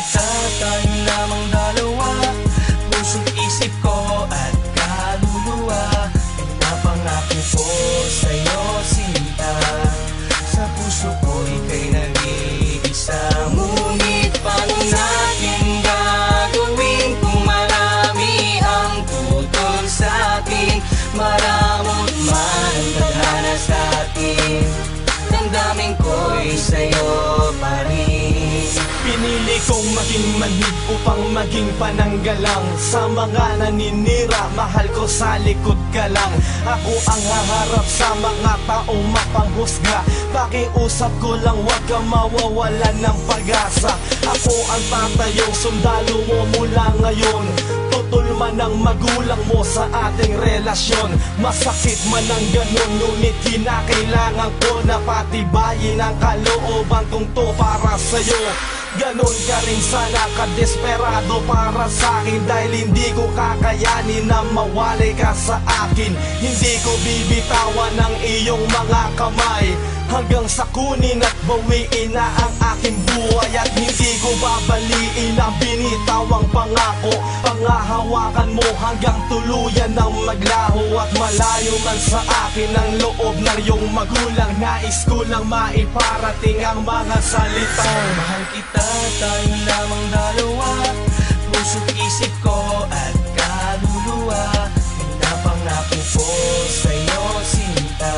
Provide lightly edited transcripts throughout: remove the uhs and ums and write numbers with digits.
kita, tayo lamang dalawa. Puso't isip ko at kaluluwa, pinapangako ko sa'yo sinta. Sa puso ko ika'y nag-iisa. Ngunit paano natin gagawin kung marami ang tutol sa'tin? Maramot man tadhana sa'tin, damdamin ko'y sa'yo pa rin. Pinili kong maging manhid upang maging pananggalang sa mga naninira, mahal ko sa likod ka lang. Ako ang haharap sa mga taong mapanghusga. Pakiusap ko lang, huwag kang mawawalan ng pag-asa. Ako ang tatayong sundalo mo mula ngayon. Tutol man ang magulang mo sa ating relasyon. Masakit man ang ganun, ngunit kinakailangan ko na patibayin ang kalooban kong to para sa'yo. Ganon ka rin sana kadesperado para sa'kin, dahil hindi ko kakayanin na mawalay ka sa akin. Hindi ko bibitawan ang iyong mga kamay hanggang sa kunin at bawiin na ang aking buhay. At hindi ko babaliin ang binitawang pangako. Pangahawakan mo hanggang tuluyan ng maglaho. At malayo man sa akin ang loob ng iyong magulang, nais ko lang maiparating ang mga salitang mahal kita, tayo lamang dalawa. Puso't isip ko at kaluluwa, pinapangako ko sa'yo sinta.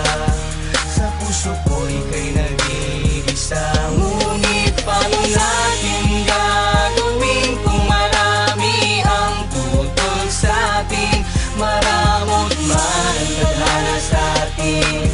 Sa puso ko ika'y nag-iisa. Ngunit paano natin gagawin kung marami ang tutol sa'tin? Maramot man tadhana sa'tin,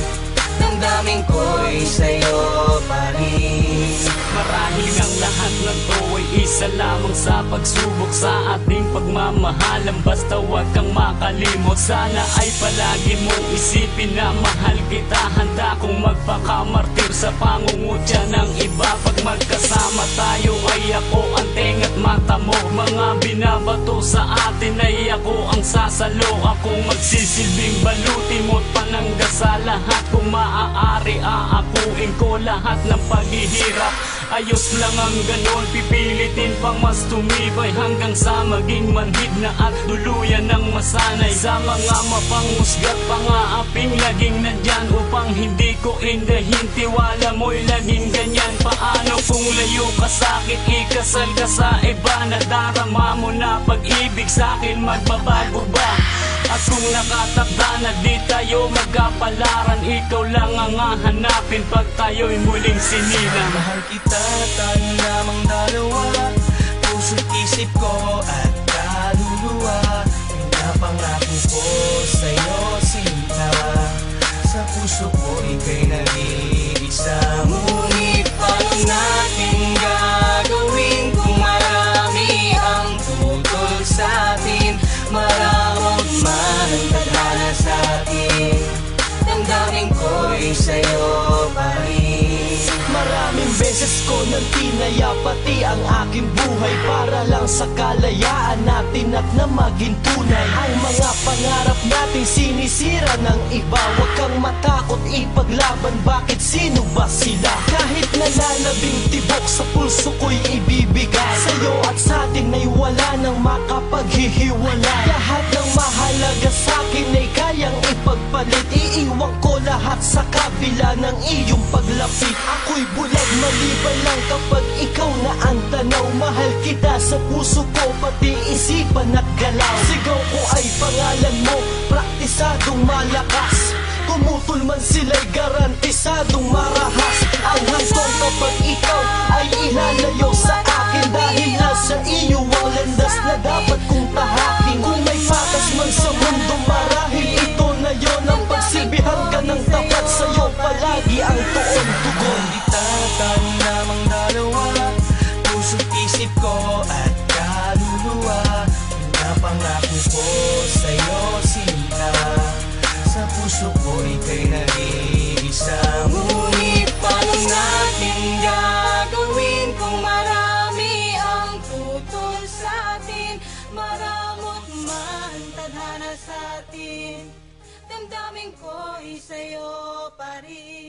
damdamin ko'y sa'yo pa rin. Marahil ang lahat ng to ay isa lamang sa pagsubok sa ating pagmamahalan. Basta huwag kang makalimot, sana ay palagi mong isipin na mahal kita. Handa kong magpakamartir sa pangungutya ng iba. Pag magkasama tayo ay ako ang tenga't mata mo. Mga binabato sa atin ay ako ang sasalo. Akong magsisilbing baluti mo't panangga sa lahat. Kung maaari aakuin ko lahat ng paghihirap. Ayos lang ang ganon, pipilitin pang mas tumibay hanggang sa maging manhid na at tuluyan ng masanay. Sa mga mapanghusga't pangaaping laging nandyan upang hindi ko indahin. Tiwala mo'y laging ganyan. Paano kung layo ka sa'kin, ikasal ka sa iba? Nadarama mo na pag-ibig sa'kin, magbabago ba? At kung nakatakda na di tayo magkapalaran, ikaw lang ang hahanapin pag tayo'y muling sinila. Mahal kita, tayo lamang dalawa. Puso't isip ko at kaluluwa, pinapangako ko sa'yo sinta. Sa puso ko ika'y nag-iisa. Ngunit paano natin gagawin kung marami ang tutol sa'tin? Maramot man tadhana sa'tin, damdamin ko'y sa'yo pa rin. Maraming beses ko nang tinaya pati ang aking buhay para lang sa kalayaan natin at na maging tunay. Ang mga pangarap natin sinisira ng iba. Huwag kang matakot ipaglaban, bakit sino ba sila? Kahit nalalabing tibok sa pulso ko'y ibibigay sa'yo at sa'tin ay wala nang makapaghihiwalay. Lahat ng mahalaga sa'kin ay kayang ipagpalit. Iiwan ko lahat sa kabila ng iyong paglapit. Ako'y bulag, malibay lang kapag ikaw na ang tanaw. Mahal kita sa puso ko, pati isipan at galaw. Sigaw ko ay pangalan mo, praktisadong malakas. Tumutol man sila'y garantisadong marahas. Ang hanggang kapag ikaw ay ilalayo sa akin, dahil nasa iyo ang landas na dapat kong tahakin. Kung may patas man sa mundo, marahil ito na yon ang pagsilbihan ka ng tapat. Sa'yo palagi ang tuon tugon. Kita, tayo lamang dalawa. Puso't isip ko at kaluluwa, pinapangako ko sa'yo sinta. Sa puso ko ika'y nag-iisa. Ngunit paano natin gagawin kung marami ang tutol sa'tin? Maramot man tadhana sa'tin, damdamin ko'y sa'yo pa rin.